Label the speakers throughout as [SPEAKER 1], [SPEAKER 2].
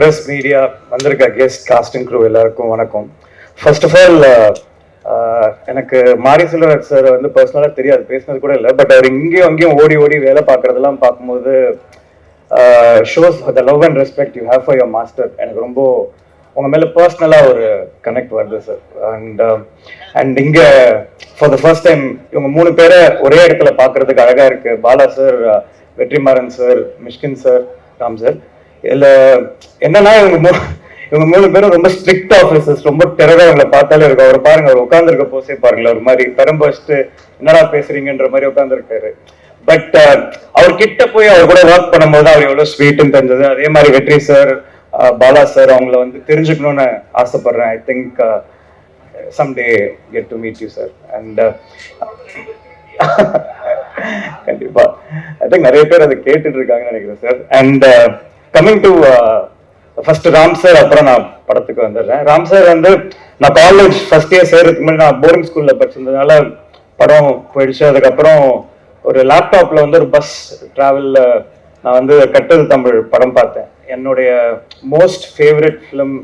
[SPEAKER 1] Press media வந்திருக்க guest costing crew எல்லாருக்கும் வணக்கம். ஃபர்ஸ்ட் ஆஃப் ஆல் எனக்கு மாரி செல்வராஜ் சார் வந்து பர்சனலாக தெரியாது, பேசினது கூட இல்லை. பட் அவர் இங்கேயும் அங்கேயும் ஓடி ஓடி வேலை பார்க்குறதெல்லாம் பார்க்கும்போது shows the love and respect you have for your master. எனக்கு ரொம்ப உங்கள் மேலே பர்சனலாக ஒரு கனெக்ட் வருது சார். அண்ட் இங்கே ஃபார் த ஃபர்ஸ்ட் டைம் இவங்க 3 பேரை ஒரே இடத்துல பார்க்கறதுக்கு அழகாக இருக்குது. Bala sir, Vetrimaaran sir, Mysskin sir, Ram sir. இதுல என்னன்னா இவங்க 3 பேரும் ரொம்ப ஸ்ட்ரிக்ட் ஆஃபீஸர்ஸ், ரொம்ப டெரரா அவங்களை பார்த்தாலே இருக்கும். அவர் பாருங்க, அவர் உட்காந்துருக்க போசே பாருங்களேன், ஒரு மாதிரி பெரம்பு வச்சுட்டு என்னடா பேசுறீங்கன்ற மாதிரி உட்காந்துருக்காரு. பட் அவர் கிட்ட போய் அவர் கூட ஒர்க் பண்ணும்போது அவர் எவ்வளவு ஸ்வீட்னு தெரிஞ்சது. அதே மாதிரி வெற்றி சார், பாலா சார், அவங்கள வந்து தெரிஞ்சுக்கணும்னு ஆசைப்படுறேன். I think someday get to meet you sir. And கண்டிப்பா ஐ திங்க் நிறைய பேர் அதை கேட்டுட்டு இருக்காங்கன்னு நினைக்கிறேன் sir. And coming to first Ram sir, அப்புறம் நான் படத்துக்கு வந்துடுறேன். ராம் சார் வந்து நான் காலேஜ் ஃபர்ஸ்ட் இயர் சேர்றதுக்கு முன்னாடி நான் போர்டிங் ஸ்கூல்ல படிச்சிருந்ததுனால படம் போயிடுச்சு. அதுக்கப்புறம் ஒரு லேப்டாப்ல வந்து ஒரு பஸ் டிராவல்ல நான் வந்து கட்டது தமிழ் படம் பார்த்தேன். என்னுடைய மோஸ்ட் ஃபேவரட் ஃபிலிம்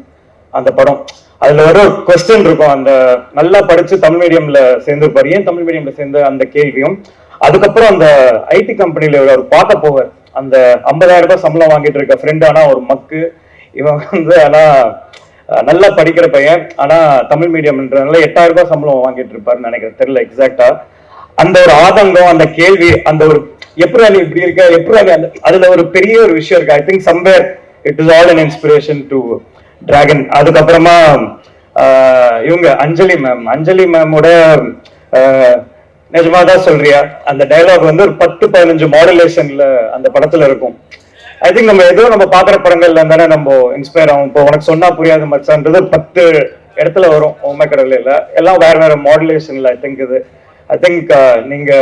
[SPEAKER 1] அந்த படம். அதுல ஒரு கொஸ்டின் இருக்கும், அந்த நல்லா படிச்சு தமிழ் மீடியம்ல சேர்ந்துருப்பாரு, ஏன் தமிழ் மீடியம்ல சேர்ந்து அந்த கேள்வியும். அதுக்கப்புறம் அந்த ஐடி கம்பெனில அவர் பார்க்க போவார், அந்த 50,000 ரூபாய் சம்பளம் வாங்கிட்டு இருக்க ஃப்ரெண்ட். ஆனா ஒரு மக்கு இவன் வந்து, ஆனா நல்லா படிக்கிற பையன், ஆனா தமிழ் மீடியம்ன்றதுனால 8,000 ரூபாய் சம்பளம் வாங்கிட்டு இருப்பாருன்னு நினைக்கிறேன், தெரியல எக்ஸாக்டா. அந்த ஒரு ஆதங்கம், அந்த கேள்வி, அந்த ஒரு எப்படி நீ இப்படி இருக்க, எப்படி அதுல ஒரு பெரிய ஒரு விஷயம் இருக்கு. I think somewhere it is all an inspiration to dragon. அதுக்கப்புறமா இவங்க அஞ்சலி மேமோட நிஜமாதான் சொல்றியா அந்த டைலாக் வந்து ஒரு 10-15 மாடுலேஷன்ல அந்த படத்துல இருக்கும். ஐ திங்க் நம்ம ஏதோ நம்ம பாக்குற படங்கள்ல தானே நம்ம இன்ஸ்பயர் ஆகும். இப்போ உனக்கு சொன்னா புரியாது மச்சான்றது 10 இடத்துல வரும் ஓமக்கடல இல்ல, எல்லாம் வேற வேற மாடுலேஷன்ல. ஐ திங்க் நீங்க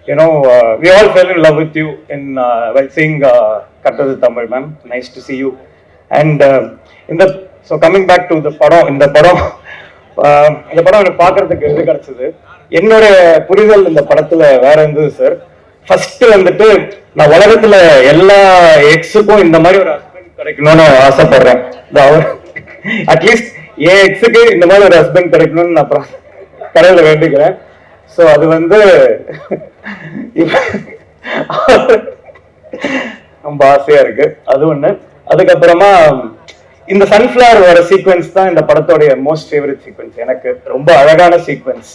[SPEAKER 1] you know we all fell in love with you in while seeing கட்டது Tamil ma'am. Nice to see you. And இந்த so coming back to the படம், இந்த படம் எனக்கு பார்க்கறதுக்கு எது கிடைச்சது, என்னுடைய புரிதல் இந்த படத்துல வேற இருந்தது சார். ஃபர்ஸ்ட் வந்துட்டு நான் உலகத்துல எல்லா எக்ஸுக்கும் இந்த மாதிரி ஒரு ஹஸ்பண்ட் கிடைக்கணும்னு ஆசைப்படுறேன். அட்லீஸ்ட் என் எக்ஸுக்கு இந்த மாதிரி ஒரு ஹஸ்பண்ட் கிடைக்கணும்னு நான் கடவுளை வேண்டிக்கிறேன். ஸோ அது வந்து ரொம்ப ஆசையா இருக்கு, அது ஒண்ணு. அதுக்கப்புறமா இந்த சன்ஃபிளவர் வர சீக்வன்ஸ் தான் இந்த படத்தோடைய மோஸ்ட் ஃபேவரட் சீக்வன்ஸ். எனக்கு ரொம்ப அழகான சீக்வன்ஸ்.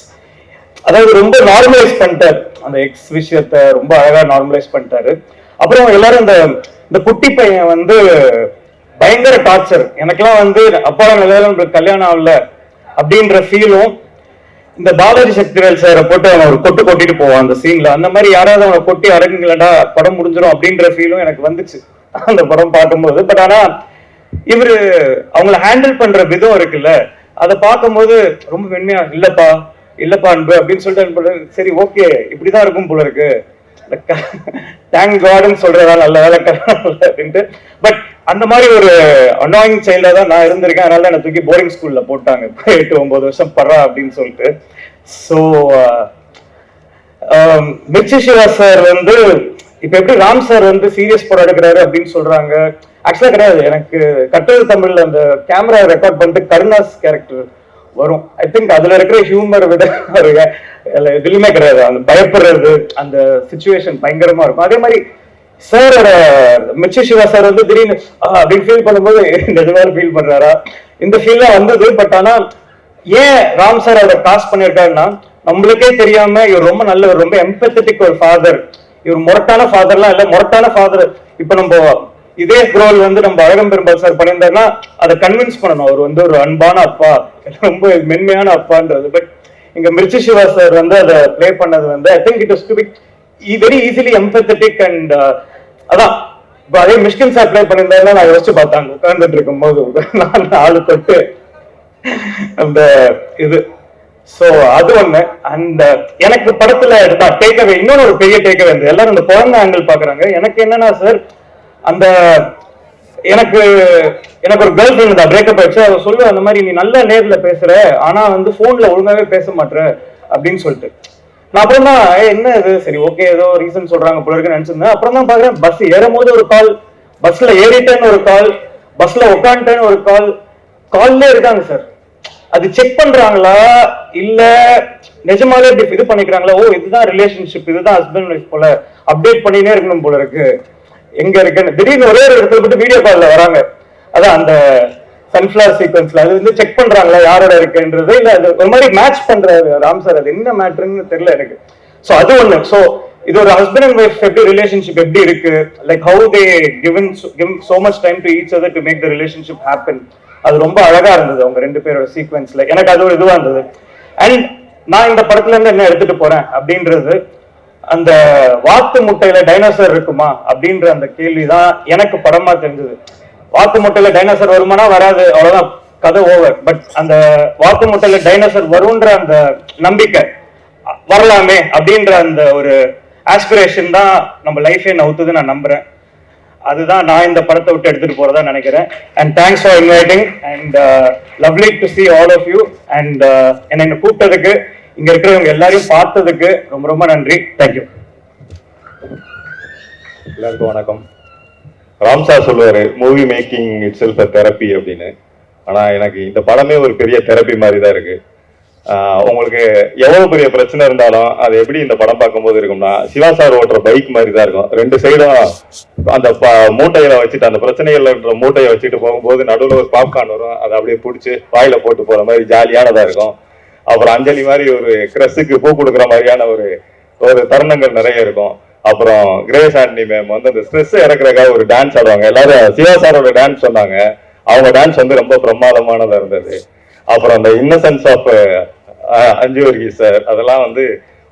[SPEAKER 1] அதாவது ரொம்ப நார்மலைஸ் பண்ணிட்டாரு அந்த எக்ஸ் விஷயத்த, ரொம்ப அழகா நார்மலைஸ் பண்ணிட்டாரு. அப்புறம் எல்லாரும் இந்த குட்டி பையன் வந்து பயங்கர டார்ச்சர். எனக்கெல்லாம் வந்து அப்பா நிலையில கல்யாணம் ஆகல அப்படின்ற ஃபீலும், இந்த பாலாஜி சக்திவேல் சாரை போட்டு அவன் ஒரு கொட்டிட்டு போவான் அந்த சீன்ல. அந்த மாதிரி யாராவது அவனை கொட்டி அடங்குங்களடா படம் முடிஞ்சிடும் அப்படின்ற ஃபீலும் எனக்கு வந்துச்சு அந்த படம் பார்க்கும்போது. பட் ஆனா இவரு அவங்களை ஹேண்டில் பண்ற விதம் இருக்குல்ல, அதை பார்க்கும்போது ரொம்ப மென்மையா இல்லப்பா அன்பு அப்படின்னு சொல்லிட்டு, சரி ஓகே இப்படிதான் இருக்கும் போல இருக்கு, தேங்க் காட்னு சொல்றதா நல்ல வேலை அப்படின்ட்டு. பட் அந்த மாதிரி ஒரு அனாயிங் சைல்டா தான் நான் இருந்திருக்கேன். அதனால என்ன தூக்கி போர்டிங் ஸ்கூல்ல போட்டாங்க 8-9 வருஷம் படுறா அப்படின்னு சொல்லிட்டு. ஸோ மிர்ச்சி சிவா சார் வந்து இப்ப எப்படி ராம் சார் வந்து சீரியஸ் படம் எடுக்கிறாரு அப்படின்னு சொல்றாங்க, ஆக்சுவலா கிடையாது. எனக்கு கட்டது தமிழ்ல அந்த கேமரா ரெக்கார்ட் பண்ணிட்டு கருணாஸ் கேரக்டர் வரும். ஐ திங்க் அதுல இருக்கிற ஹியூமர் விட எதுலையுமே கிடையாது. அந்த பயப்படுறது, அந்த சிச்சுவேஷன் பயங்கரமா இருக்கும். அதே மாதிரி சாரோட மிர்ச்சி சிவா சார் வந்து திடீர்னு அப்படின்னு ஃபீல் பண்ணும்போது நிஜமா ஃபீல் பண்றாரா, இந்த ஃபீல்லாம் வந்தது. பட் ஆனா ஏன் ராம் சார் அதை காஸ்ட் பண்ணிருக்காருன்னா, நம்மளுக்கே தெரியாம இவர் ரொம்ப நல்லவர், ரொம்ப எம்பத்தட்டிக் ஒரு ஃபாதர். இவர் முரட்டான ஃபாதர்லாம் இல்ல, முரட்டான ஃபாதர். இப்ப நம்ம இதே ரோல் வந்து நம்ம அழகம் பெரும்பால் சார் பண்ணியிருந்தாருன்னா அதை கன்வின்ஸ் பண்ணணும், அவர் வந்து ஒரு அன்பான அப்பா, ரொம்ப மென்மையான அப்பான்றது. பட் இங்க மிர்ச்சி சிவா சார் வந்து அதை பிளே பண்ணது வந்து I think it is to be very easily empathetic. And அதான் இப்போ அதே மிஷ்கின் சார் பிளே பண்ணியிருந்தாருன்னா நான் யோசிச்சு பார்த்தாங்க உட்கார்ந்துட்டு இருக்கும் போது நான் ஆளு தொட்டு அந்த இது. சோ அது ஒண்ணு. அந்த எனக்கு படத்துல எடுத்தா டேக்அவே, இன்னொன்னு ஒரு பெரிய டேக்அவே இருந்து எல்லாரும் இந்த குழந்தை ஆங்கிள் பாக்குறாங்க. எனக்கு என்னன்னா சார், அந்த எனக்கு ஒரு கேர்ள் ஃப்ரெண்ட் தான், பிரேக்கப் ஆயிடுச்சு. அவ சொல்லுவா அந்த மாதிரி, நீ நல்லா நேர்ல பேசுற ஆனா வந்து போன்ல ஒழுங்காவே பேச மாட்டேற அப்படின்னு சொல்லிட்டு. நான் அப்புறம் தான் என்ன இது, சரி ஓகே ஏதோ ரீசன் சொல்றாங்க போல இருக்குன்னு நினைச்சிருந்தேன். அப்புறம் தான் பாக்குறேன் பஸ் ஏறும் போது ஒரு கால், பஸ்ல ஏறிட்டேன்னு ஒரு கால், பஸ்ல உட்காந்துட்டேன்னு ஒரு கால், கால்லே இருக்காங்க சார். அது செக் பண்றாங்களா இல்ல நிஜமாலே இது பண்ணிக்கிறாங்களா? ஓ இதுதான் ரிலேஷன்ஷிப், இதுதான் ஹஸ்பண்ட் ஒய்ஃப் போல, அப்டேட் பண்ணினே இருக்கணும் போல இருக்கு, எங்க இருக்குன்னு. திடீர்னு ஒரே ஒரு இடத்துல போட்டு வீடியோ கால்ல வராங்க. அதான் அந்த சன்ஃபிளவர் சீக்வன்ஸ்ல அது வந்து செக் பண்றாங்களா யாரோட இருக்குன்றது, இல்ல அது ஒரு மாதிரி மேட்ச் பண்றாரு ராம் சார். அது என்ன மேட்ருன்னு தெரியல எனக்கு. சோ அது ஒண்ணு. சோ இது ஒரு ஹஸ்பண்ட் அண்ட் ஒய்ஃப் எப்படி ரிலேஷன்ஷிப் எப்படி இருக்கு, like how they given so much time to each other to make the relationship happen. அது ரொம்ப அழகா இருந்தது அவங்க ரெண்டு பேரோட சீக்வன்ஸ்ல. எனக்கு அது ஒரு இதுவா இருந்தது. அண்ட் நான் இந்த படத்துல இருந்து என்ன எடுத்துட்டு போறேன் அப்படின்றது, அந்த வாத்து முட்டையில டைனோசர் இருக்குமா அப்படின்ற அந்த கேள்விதான் எனக்கு படமா தெரிஞ்சது. வாத்து முட்டையில டைனோசர் வருமானா வராது, அவ்வளவுதான், கதை ஓவர். பட் அந்த வாத்து முட்டையில டைனோசர் வரும்ன்ற அந்த நம்பிக்கை, வரலாமே அப்படின்ற அந்த ஒரு ஆஸ்பிரேஷன் தான் நம்ம லைஃபே நவுத்துது நான் நம்புறேன். அதுதான் நான் இந்த படத்தை விட்டு எடுத்துட்டு போறதா நினைக்கிறேன். And thanks for inviting and lovely to see all of you. And என்னை கூப்பிட்டதுக்கு, இங்க இருக்கிறவங்க எல்லாரையும் பார்த்ததுக்கு ரொம்ப ரொம்ப நன்றி. தேங்க்யூ.
[SPEAKER 2] எல்லாருக்கும் வணக்கம். ராம் சார் சொல்லுவாரு movie making it self a therapy அப்படின்னு. ஆனா எனக்கு இந்த படமே ஒரு பெரிய தெரப்பி மாதிரி தான் இருக்கு. உங்களுக்கு எவ்வளவு பெரிய பிரச்சனை இருந்தாலும் அது எப்படி இந்த படம் பார்க்கும்போது இருக்கும்னா, சிவா சார் ஓட்டுற பைக் மாதிரி தான் இருக்கும். ரெண்டு சைடும் அந்த மூட்டையில வச்சுட்டு, அந்த பிரச்சனைகள்ன்ற மூட்டையை வச்சுட்டு போகும்போது நடுவில் ஒரு பாப்கார்ன் வரும், அதை அப்படியே பிடிச்சி வாயில போட்டு போற மாதிரி ஜாலியானதா இருக்கும். அப்புறம் அஞ்சலி மாதிரி ஒரு கிரஸுக்கு பூ கொடுக்குற மாதிரியான ஒரு ஒரு தருணங்கள் நிறைய இருக்கும். அப்புறம் கிரேஸ் ஆண்டனி மேம் வந்து அந்த ஸ்ட்ரெஸ் இறக்குறதுக்காக ஒரு டான்ஸ் ஆடுவாங்க. எல்லாரும் சிவா சாரோட டான்ஸ் சொன்னாங்க. அவங்க டான்ஸ் வந்து ரொம்ப பிரமாதமானதா இருந்தது. அப்புறம் அந்த இன்னசென்ஸ் ஆஃப் அஞ்சு வர்கீஸ் சார், அதெல்லாம் வந்து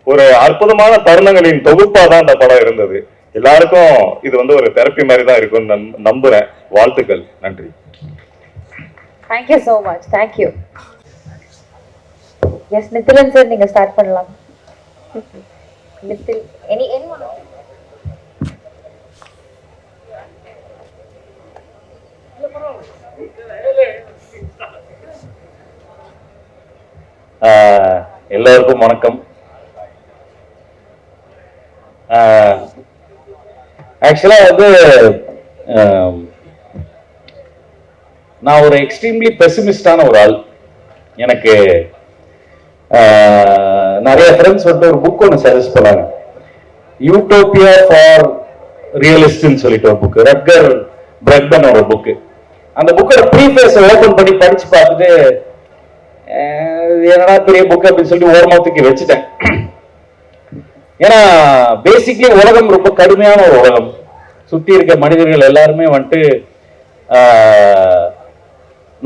[SPEAKER 2] ஒரு அற்புதமான தருணங்களின் தொகுப்பா தான் அந்த படம் இருந்தது. எல்லாருக்கும் இது வந்து ஒரு தெரப்பி மாதிரி தான் இருக்கும்னு நம்புறேன். வாழ்த்துக்கள். நன்றி.
[SPEAKER 3] Thank you so much. Thank you. Yes Nithilan sir, நீங்க ஸ்டார்ட் பண்ணலாம். நித்தில் anyone?
[SPEAKER 4] எல்லாருக்கும் வணக்கம். ஆக்சுவலா வந்து நான் ஒரு எக்ஸ்ட்ரீம்லி பெசிமிஸ்டான ஒரு ஆள். எனக்கு நிறைய ஃப்ரெண்ட்ஸ் வந்து ஒரு புக் ஒன்று சஜஸ்ட் பண்ணாங்க, யூட்டோபியா ஃபார் ரியலிஸ்ட்னு சொல்லிட்டு ஒரு புக், ரட்கர் பிரெக்டன் ஒரு புக்கு. அந்த புக்கோட ப்ரீஃபேஸ் ஓபன் பண்ணி படிச்சு பார்த்துட்டு என்னடா பெரிய புக் அப்படின்னு சொல்லிட்டு ஓரமாத்துக்கு வச்சுட்டேன். ஏன்னா பேசிக்லி உலகம் ரொம்ப கடுமையான ஒரு உலகம். சுத்தி இருக்க மனிதர்கள் எல்லாருமே வந்துட்டு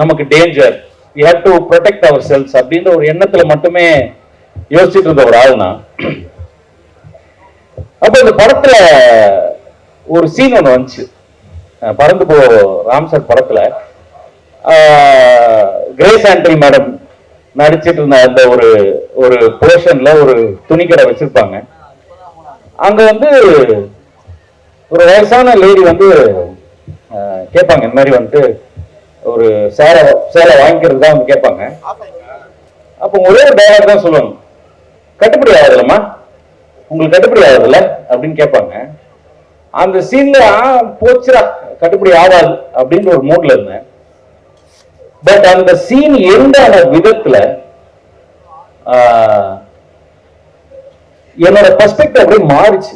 [SPEAKER 4] நமக்கு danger, we have to protect ourselves அப்படின்ற ஒரு எண்ணத்துல மட்டுமே யோசிச்சுட்டு இருந்த ஒரு ஆள் நான். அப்ப இந்த படத்துல ஒரு சீன் ஒண்ணு வந்துச்சு, பறந்து போ ராம் சார் படத்துல கிரேஸ் ஆண்டனி மேடம் நடிச்சிட்டு இருந்த அந்த ஒரு ஒரு போர்ஷன்ல ஒரு துணிக்கடை வச்சிருப்பாங்க. அங்க வந்து ஒரு வயசான லேடி வந்து கேட்பாங்க, இந்த மாதிரி வந்துட்டு ஒரு சேலை வாங்கிக்கிறது தான் வந்து கேட்பாங்க. அப்போ ஒரே ஒரு டயலாக் தான் சொல்லுவாங்க, கட்டுப்படி ஆகுதுல்லம்மா, உங்களுக்கு கட்டுப்படி ஆகுதுல்ல அப்படின்னு கேட்பாங்க. அந்த சீன்ல போச்சுரா கட்டுப்படி ஆகாது அப்படின்ற ஒரு மூட்ல இருந்தேன். பட் அந்த சீன் எந்தான விதத்துல என்னோட பெர்ஸ்பெக்டிவ் அப்படியே மாறிச்சு.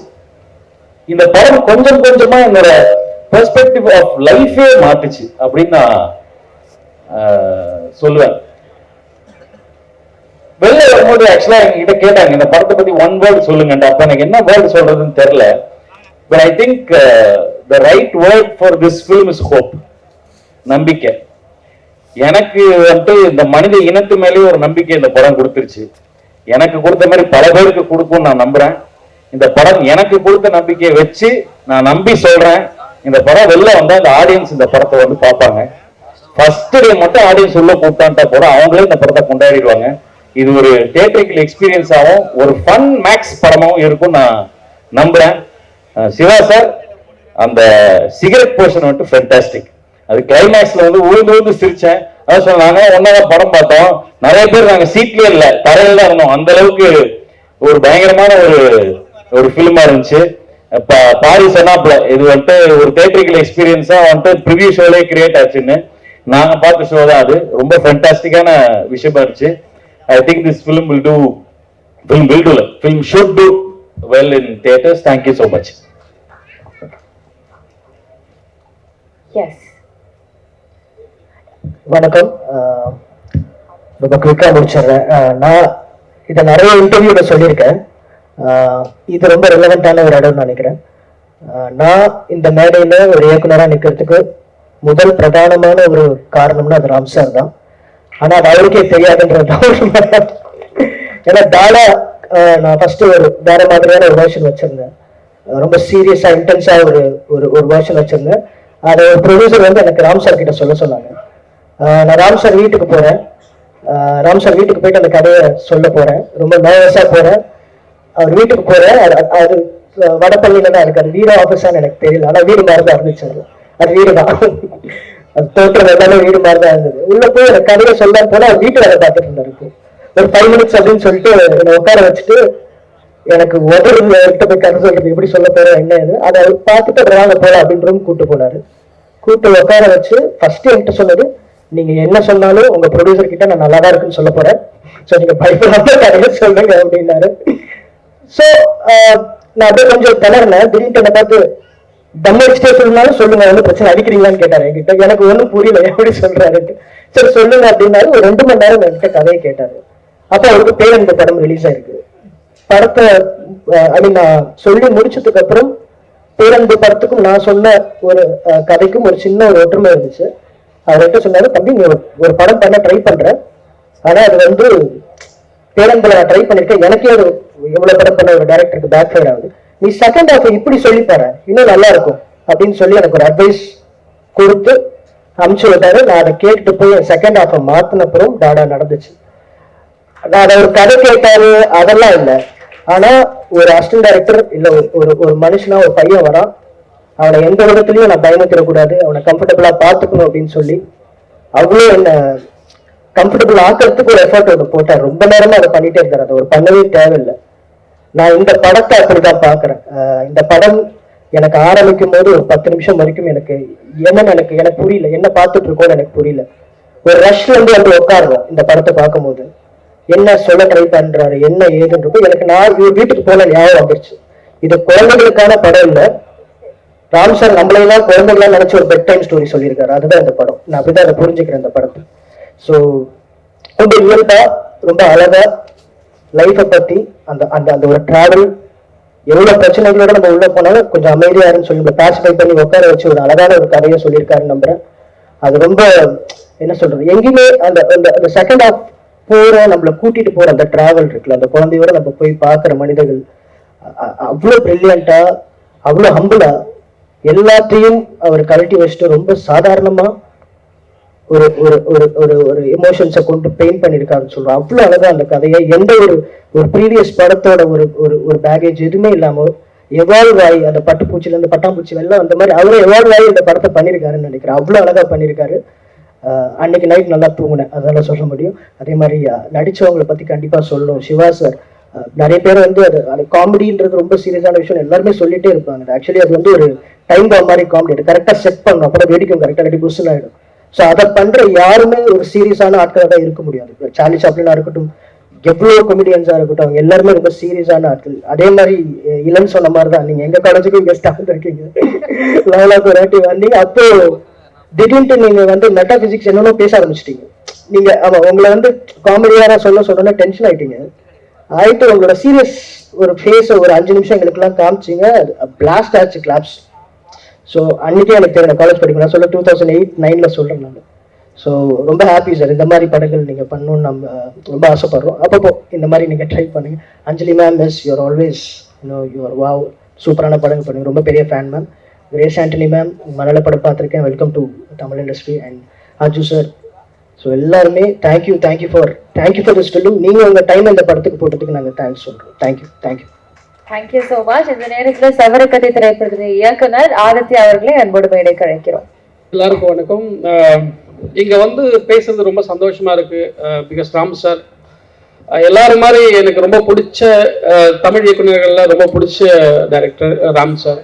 [SPEAKER 4] இந்த படம் கொஞ்சம் கொஞ்சமா என்னோட பெர்ஸ்பெக்டிவ் ஆஃப் லைஃபே மாத்துச்சு அப்படின்னு நான் சொல்லுவேன். வெளில வரும்போது ஆக்சுவலா என்கிட்ட கேட்டாங்க இந்த படத்தை பத்தி ஒன் வேர்டு சொல்லுங்க. அப்ப எனக்கு என்ன வேர்டு சொல்றதுன்னு தெரியல. But I think the right word for this film is hope, நம்பிக்கை. எனக்கு வந்துட்டு இந்த மனித இனத்து மேலேயே ஒரு நம்பிக்கை இந்த படம் கொடுத்துருச்சு. எனக்கு கொடுத்த மாதிரி பல பேருக்கு கொடுக்கும் நான் நம்புறேன். இந்த படம் எனக்கு கொடுத்த நம்பிக்கையை வச்சு நான் நம்பி சொல்றேன், இந்த படம் வெளில வந்தா இந்த ஆடியன்ஸ் இந்த படத்தை வந்து பார்ப்பாங்க. ஃபர்ஸ்ட் டே மட்டும் ஆடியன்ஸ் உள்ள கூப்பிட்டான்ட்டா கூட அவங்களே இந்த படத்தை கொண்டாடிடுவாங்க. இது ஒரு தியேட்டரிக்கல் எக்ஸ்பீரியன்ஸாகவும் ஒரு ஃபன் மேக்ஸ் படமாகவும் இருக்கும் நான் நம்புறேன். சிவா சார் அந்த சிகரெட் போர்ஷன் வந்துட்டு ஃபேண்டாஸ்டிக். அது கிளைமேக்ஸ்ல வந்து உழுந்து சிரிச்சேன். அதான் சொன்னாங்க ஒன்னாதான் படம் பார்த்தோம், நிறைய பேர் நாங்க சீட்லயே இல்ல தரையில தான் இருந்தோம், அந்த அளவுக்கு ஒரு பயங்கரமான ஒரு ஃபிலிமா இருந்துச்சு. பாரி சொன்னாப்ல இது வந்துட்டு ஒரு தேட்டரிக்கல் எக்ஸ்பீரியன்ஸா வந்துட்டு ப்ரிவியூ ஷோலே கிரியேட் ஆச்சுன்னு. நாங்க பார்த்த ஷோ தான் அது. ரொம்ப ஃபேண்டாஸ்டிக்கான விஷயமா இருந்துச்சு. I think this film should do well in theaters. Thank you so much.
[SPEAKER 3] Yes.
[SPEAKER 5] வணக்கம். ரொம்ப குயிக்காக முடிச்சிடுறேன். நான் இதை நிறைய இன்டர்வியூல சொல்லியிருக்கேன். இது ரொம்ப ரெலவெண்டான ஒரு இடம்னு நினைக்கிறேன். நான் இந்த மேடையில் ஒரு இயக்குனராக நிற்கிறதுக்கு முதல் பிரதானமான ஒரு காரணம்னா அது ராம் சார் தான். ஆனால் அது அவருக்கே தெரியாதுன்றது தான். ஏன்னா தாடா நான் ஃபர்ஸ்ட் ஒரு வேற மாதிரியான ஒரு வேர்ஷன் வச்சிருந்தேன். ரொம்ப சீரியஸாக இன்டென்ஸாக ஒரு ஒரு ஒரு வேர்ஷன் வச்சிருந்தேன். அதை ஒரு ப்ரொடியூசர் வந்து எனக்கு ராம் சார் கிட்ட சொல்ல சொன்னாங்க. நான் ராம் சார் வீட்டுக்கு போறேன். ராம் சார் வீட்டுக்கு போயிட்டு அந்த கதையை சொல்ல போறேன். ரொம்ப நர்வஸா போறேன். அவர் வீட்டுக்கு போறேன். அது வடப்பள்ளியில தான் இருக்கு. அது வீடு ஆஃபீஸான்னு எனக்கு தெரியல. ஆனா வீடு மாதிரி தான் இருந்துச்சு. அது வீடு தான். அது தோற்றம் எல்லாமே வீடு மாதிரி தான் இருந்தது. உள்ள போய் எனக்கு கதையை சொல்ல போனா அவர் வீட்டு வேலை பார்த்துட்டு இருந்தாரு. ஒரு 5 minutes அப்படின்னு சொல்லிட்டு என்னை உட்கார வச்சுட்டு எனக்கு கிட்ட போய் கதை சொல்றது எப்படி சொல்ல போறேன் என்ன இது அதை அவர் பார்த்துட்டு வாங்க போலாம் அப்படின்னு ரூம் கூட்டு போனாரு. கூட்டு உட்கார வச்சு ஃபர்ஸ்ட் என்கிட்ட சொன்னது, நீங்க என்ன சொன்னாலும் உங்க ப்ரொடியூசர் கிட்ட நான் நல்லா தான் இருக்குன்னு சொல்ல போறேன். ஸோ நீங்க பயப்படாம கதையை சொல்லுங்க அப்படின்னாரு. ஸோ நான் அப்படியே கொஞ்சம் திணறினேன். திடீர்னு என்னை பார்த்து தம் அடிச்சுட்டே சொல்லனாலும் சொல்லுங்க, ஒன்றும் பிரச்சனை அடிக்கிறீங்களான்னு கேட்டாரு என்கிட்ட. எனக்கு ஒன்றும் புரியல எப்படி சொல்றாருன்ட்டு. சரி சொல்லுங்க அப்படின்னாரு. ஒரு 2 மணி நேரம் என்கிட்ட கதையை கேட்டாரு. அப்போ அவருக்கு பேரன்பு படம் ரிலீஸ் ஆயிருக்கு. படத்தை நான் சொல்லி முடிச்சதுக்கு அப்புறம் பேரன்பு படத்துக்கும் நான் சொன்ன ஒரு கதைக்கும் ஒரு சின்ன ஒரு ஒற்றுமை இருந்துச்சு. அவர்கிட்ட சொன்னாரு, தம்பி நீ ஒரு படம் பண்ண ட்ரை பண்ற, ஆனா அது வந்து பேரன்புல நான் ட்ரை பண்ணிருக்கேன், எனக்கே ஒரு எவ்வளவு படம் பண்ண ஒரு டைரக்டருக்கு பேக் ஃபயர் ஆகுது, நீ செகண்ட் ஹாஃப் இப்படி சொல்லி பாரு இன்னும் நல்லா இருக்கும் அப்படின்னு சொல்லி எனக்கு ஒரு அட்வைஸ் கொடுத்து அனுப்பிச்சு விட்டாரு. நான் அதை கேட்டுட்டு போய் செகண்ட் ஹாஃபை மாத்தின அப்புறம் டாடா நடந்துச்சு. நான் ஒரு கதை கேட்டாரு அதெல்லாம் இல்லை. ஆனா ஒரு அசிஸ்டன்ட் டைரக்டர் இல்ல ஒரு மனுஷனா ஒரு பையன் வரான், அவனை எந்த விதத்துலயும் நான் பயமுத்திடக்கூடாது, அவனை கம்ஃபர்டபுளா பாத்துக்கணும் அப்படின்னு சொல்லி அவ்வளோ என்ன கம்ஃபர்டபுள் ஆக்கிறதுக்கு ஒரு எஃபர்ட் ஒன்று போட்டார். ரொம்ப நேரமா அதை பண்ணிட்டே இருந்தார். அதை ஒரு பண்ணவே தேவையில்லை. நான் இந்த படத்தை அப்படிதான் பாக்குறேன். இந்த படம் எனக்கு ஆரம்பிக்கும் போது ஒரு 10 நிமிஷம் வரைக்கும் எனக்கு என்னன்னு எனக்கு புரியல, என்ன பார்த்துட்டு இருக்கோன்னு எனக்கு புரியல. ஒரு ரஷ்ல வந்து உட்காருவோம் இந்த படத்தை பார்க்கும் போது, என்ன சொல்ல ட்ரை பண்றாரு என்ன ஏதுன்றப்போ எனக்கு நான் வீட்டுக்கு போன ஞாபகம் வந்துருச்சு. இது குழந்தைகளுக்கான படம் இல்லை. ராம் சார் நம்மளையெல்லாம் குழந்தைகளாம் நினைச்சு ஒரு பெட் டைம் ஸ்டோரி சொல்லியிருக்காரு. அதுதான் இந்த படம். நான் அப்படிதான் அதை புரிஞ்சுக்கிறேன் இந்த படத்தை. ஸோ ரொம்ப இயல்பா ரொம்ப அழகா லைஃபை பத்தி அந்த அந்த அந்த ஒரு டிராவல் எவ்வளவு பிரச்சனைகளோட நம்ம உள்ள போனாலும் கொஞ்சம் அமைதியாருன்னு சொல்லி நம்ம பேசிஃபை பண்ணி உட்கார வச்சு ஒரு அழகான ஒரு கதையை சொல்லியிருக்காருன்னு நம்புறேன். அது ரொம்ப என்ன சொல்றது, எங்கேயுமே அந்த அந்த செகண்ட் ஹாஃப் போற நம்மளை கூட்டிட்டு போற அந்த டிராவல் இருக்குல்ல, அந்த குழந்தையோட நம்ம போய் பார்க்குற மனிதர்கள் அவ்வளோ பிரில்லியண்டா அவ்வளோ ஹம்பிளா எல்லாத்தையும் அவர் கழட்டி வச்சுட்டு ரொம்ப சாதாரணமா ஒரு ஒரு ஒரு ஒரு ஒரு எமோஷன்ஸை கொண்டு பெயிண்ட் பண்ணியிருக்காருன்னு சொல்றோம். அவ்வளோ அழகா அந்த கதையை எந்த ஒரு ப்ரீவியஸ் படத்தோட ஒரு ஒரு ஒரு பேகேஜ் எதுவுமே இல்லாம எவால்வ் ஆகி அந்த பட்டுப்பூச்சில இருந்து பட்டாம்பூச்சி வெள்ளம் அந்த மாதிரி அவரும் எவால்வ் ஆகி இந்த படத்தை பண்ணியிருக்காருன்னு நினைக்கிறேன். அவ்வளோ அழகா பண்ணியிருக்காரு. அன்னைக்கு நைட் நல்லா தூங்கினேன், அதெல்லாம் சொல்ல முடியும். அதே மாதிரி நடிச்சவங்களை பத்தி கண்டிப்பா சொல்லணும். சிவா சார் நிறைய பேர் வந்து அது காமெடின்றது ரொம்ப சீரியஸான விஷயம் எல்லாருமே சொல்லிட்டே இருப்பாங்க. ஆக்சுவலி அது வந்து ஒரு டைம் பாம் மாதிரி காமெடி, அது கரெக்டா செட் பண்ணணும், அப்புறம் வெடிக்கும், கரெக்டா ரெடி புஷ்ன்னு ஆயிடும். ஸோ அதை பண்ற யாருமே ஒரு சீரியஸான ஆட்களாக தான் இருக்க முடியாது. சார்லி சாப்ளினா இருக்கட்டும், எவ்வளோ கொமெடியன்ஸா இருக்கட்டும், அவங்க எல்லாருமே ரொம்ப சீரியஸான ஆட்கள். அதே மாதிரி இளன் சொன்ன மாதிரி தான், நீங்க எங்க காலேஜுக்கும் கெஸ்டா வந்திருக்கீங்க, லெவலாக ஒரு வாட்டி வந்தீங்க. அப்போ திடீர்னு நீங்க வந்து மெட்டாபிசிக்ஸ் என்னென்ன பேச ஆரம்பிச்சிட்டீங்க. நீங்க ஆமா உங்களை வந்து காமெடியான சொன்னோன்னா டென்ஷன் ஆயிட்டீங்க. ஆயிட்டு உங்களோட சீரியஸ் ஒரு ஃபேஸ் ஒரு 5 நிமிஷம் எங்களுக்குலாம் காமிச்சிங்க. பிளாஸ்ட் ஆச்சு கிளாப்ஸ். ஸோ அன்னைக்கே எனக்கு தெரியும் காலேஜ் படிக்கணும். நான் சொல்ல 2008-9 சொல்றேன் நான். ஸோ ரொம்ப ஹாப்பி சார், இந்த மாதிரி படங்கள் நீங்க பண்ணணும்னு நம்ம ரொம்ப ஆசைப்படுறோம். அப்பப்போ இந்த மாதிரி நீங்க ட்ரை பண்ணுங்க. Anjali ma'am is you're always you're wow, சூப்பரான படங்கள் பண்ணுங்க, ரொம்ப பெரிய fan ma'am. Grace Antony ma'am மலையாள படம் பார்த்துருக்கேன், welcome to Tamil industry. And Aju sir. So எல்லாருமே தேங்க்யூ ஃபார் திஸ் ஃபிலிம். நீங்க உங்க டைம் இந்த படத்துக்கு போட்டதுக்கு நாங்கள் தேங்க்ஸ் சொல்றோம்.
[SPEAKER 3] Thank you so much. இந்த நேரத்தில் சவரக்கதை திரைப்படத்தின் இயக்குனர் ஆதித்யா அவர்களை அன்போடு மேடை கழிக்கிறோம்.
[SPEAKER 6] எல்லாருக்கும் வணக்கம். இங்க வந்து பேசுறது ரொம்ப சந்தோஷமா இருக்கு. பிகாஸ் ராம் சார் எல்லாரும் மாதிரி எனக்கு ரொம்ப பிடிச்ச தமிழ் இயக்குநர்கள்ல ரொம்ப பிடிச்ச director Ram sir.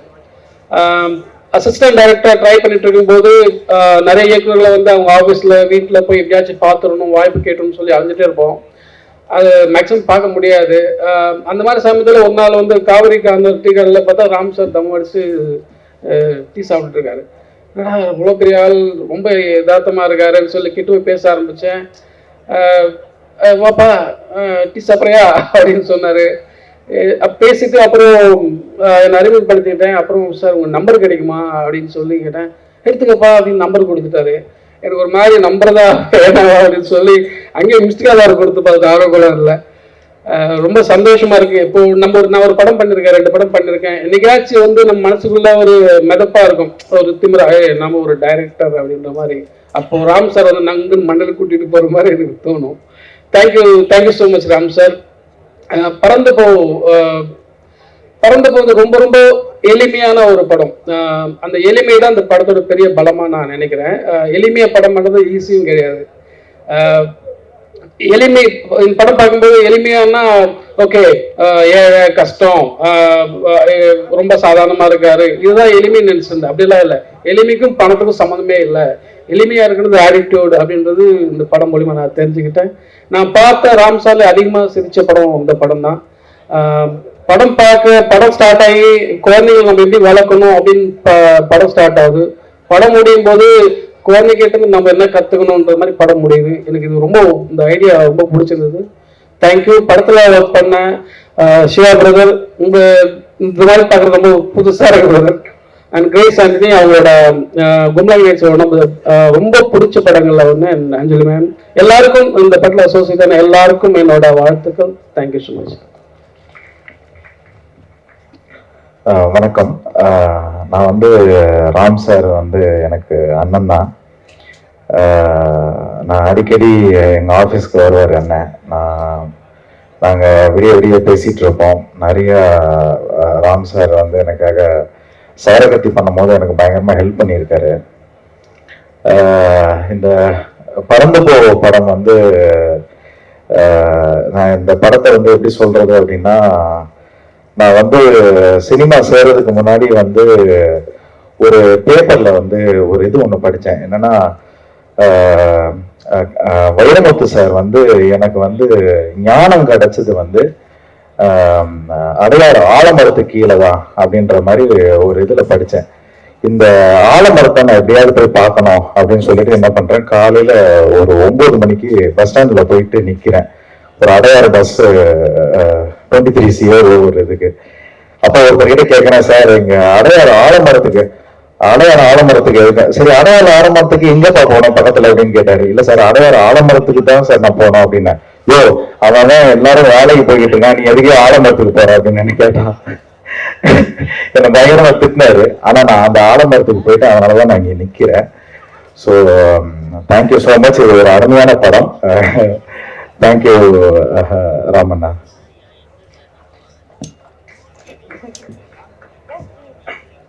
[SPEAKER 6] Assistant director try பண்ணிட்டு இருக்கும்போது நிறைய இயக்குநர்களை வந்து அவங்க ஆஃபீஸில் வீட்டில் போய் எப்படியாச்சும் பார்த்துடணும், வாய்ப்பு கேட்டணும்னு சொல்லி அழிஞ்சிட்டே இருப்போம். அது மேக்ஸிமம் பார்க்க முடியாது. அந்த மாதிரி சமயத்தில் ஒரு நாள் வந்து காவிரிக்கு அந்த டீ கடையில் பார்த்தா ராம் சார் தம் அடிச்சு டீ சாப்பிட்டுட்டு இருக்காரு. இவ்வளோ பெரிய ஆள் ரொம்ப யதார்த்தமாக இருக்காருன்னு சொல்லி கிட்ட போய் பேச ஆரம்பித்தேன். வாப்பா டீ சாப்பிட்றியா அப்படின்னு சொன்னார். பேசிட்டு அப்புறம் என்னை அறிமுகப்படுத்திக்கிட்டேன். அப்புறம் சார் உங்கள் நம்பர் கிடைக்குமா அப்படின்னு சொல்லி கேட்டேன். எடுத்துக்கப்பா அப்படின்னு நம்பர் கொடுத்துட்டாரு. எனக்கு ஒரு மாதிரி நம்பர் தான் வேணாம் அப்படின்னு சொல்லி அங்கேயே மிஸ்டிகாலார் கொடுத்து பார்த்து ஆரோக்கியம் இல்லை. ரொம்ப சந்தோஷமா இருக்கு. இப்போ நான் ஒரு படம் பண்ணியிருக்கேன், 2 படம் பண்ணியிருக்கேன். என்னைக்காச்சும் வந்து நம்ம மனசுக்குள்ள ஒரு மெதப்பா இருக்கும், ஒரு திமிரா நம்ம ஒரு டைரக்டர் அப்படின்ற மாதிரி. அப்போ ராம் சார் வந்து நங்கு மண்டல் கூட்டிட்டு போற மாதிரி எனக்கு தோணும். Thank you so much Ram sir. பறந்தப்போ வந்து ரொம்ப ரொம்ப எளிமையான ஒரு படம். அந்த எளிமை தான் அந்த படத்தோட பெரிய பலமா நான் நினைக்கிறேன். எளிமையா படம் பண்ணுறது ஈஸியும் கிடையாது. எளிமை இந்த படம் பார்க்கும்போது எளிமையானா ஓகே ஏழை கஷ்டம் ரொம்ப சாதாரணமா இருக்காரு இதுதான் எளிமைன்னு நினைச்சிருந்தேன். அப்படிலாம் இல்லை. எளிமைக்கும் பணத்துக்கும் சம்மந்தமே இல்லை. எளிமையா இருக்கிறது ஆட்டிடியூட் அப்படின்றது இந்த படம் மூலியமா நான் தெரிஞ்சுக்கிட்டேன். நான் பார்த்த ராம் சார்ல அதிகமாக சிரிச்ச படம் இந்த படம் தான். படம் ஸ்டார்ட் ஆகி குழந்தைகள் நம்ம எப்படி வளர்க்கணும் அப்படின்னு படம் ஸ்டார்ட் ஆகுது. படம் முடியும் போது குழந்தைகிட்ட நம்ம என்ன கத்துக்கணும்ன்ற மாதிரி படம் முடியுது. எனக்கு இது ரொம்ப இந்த ஐடியா ரொம்ப பிடிச்சிருந்தது. தேங்க்யூ. படத்துல ஒர்க் பண்ண சிவா பிரதர், இந்த மாதிரி பார்க்கறது ரொம்ப புதுசா இருக்கு பிரதர். அண்ட் கிரேஸ் ஆண்டனி அவங்களோட கும்லா நேச்சர் ரொம்ப பிடிச்ச படங்கள்ல வந்து அஞ்சலி மேம். எல்லாருக்கும் இந்த படத்தில் அசோசியேட் ஆன எல்லாருக்கும் என்னோட வாழ்த்துக்கள். Thank you so much.
[SPEAKER 7] வணக்கம். நான் வந்து ராம் சார் வந்து எனக்கு அண்ணன் தான். நான் அடிக்கடி எங்கள் ஆஃபீஸ்க்கு வருவார் அண்ணன். நாங்கள் விடிய பேசிகிட்டு இருப்போம். நிறைய ராம் சார் வந்து எனக்காக சவரகத்தி பண்ணும்போது எனக்கு பயங்கரமாக ஹெல்ப் பண்ணியிருக்காரு. இந்த பறந்து போ படம் வந்து நான் இந்த படத்தை வந்து எப்படி சொல்கிறது அப்படின்னா, நான் வந்து சினிமா சேர்றதுக்கு முன்னாடி வந்து ஒரு பேப்பர்ல வந்து ஒரு இது ஒன்று படித்தேன். என்னன்னா வைரமுத்து சார் வந்து எனக்கு வந்து ஞானம் கிடைச்சது வந்து அடையாறு ஆலமரத்துக்கு கீழே தான் அப்படின்ற மாதிரி ஒரு இதுல படித்தேன். இந்த ஆலமரத்தை நான் எப்படியாவது போய் பார்க்கணும் அப்படின்னு சொல்லிட்டு என்ன பண்றேன், காலையில ஒரு 9 மணிக்கு பஸ் ஸ்டாண்ட்ல போயிட்டு நிக்கிறேன். ஒரு அடையாறு பஸ் 23C ஒரு இதுக்கு. அப்ப ஒருத்தர்கிட்ட கேட்கிறேன், சார் இங்க அடையாறு ஆலமரத்துக்கு இருக்கேன். சரி, அடையாறு ஆலமரத்துக்கு எங்கப்பா போனோம் பக்கத்துல அப்படின்னு கேட்டாரு. இல்ல சார், அடையாறு ஆலமரத்துக்கு தான் சார் நான் போனோம் அப்படின்னேன். யோ, அவன் எல்லாரும் வேலைக்கு போய்கிட்டு இருக்கான், நீ எதுக்கே ஆலமரத்துக்கு போற அப்படின்னு கேட்டான். என்ன பயங்கரமா திட்டினாரு. ஆனா நான் அந்த ஆலமரத்துக்கு போயிட்டு அதனாலதான் நான் இங்க நிக்கிறேன். So thank you so much. இது ஒரு அருமையான படம். தேங்க்யூ ராமண்ணா.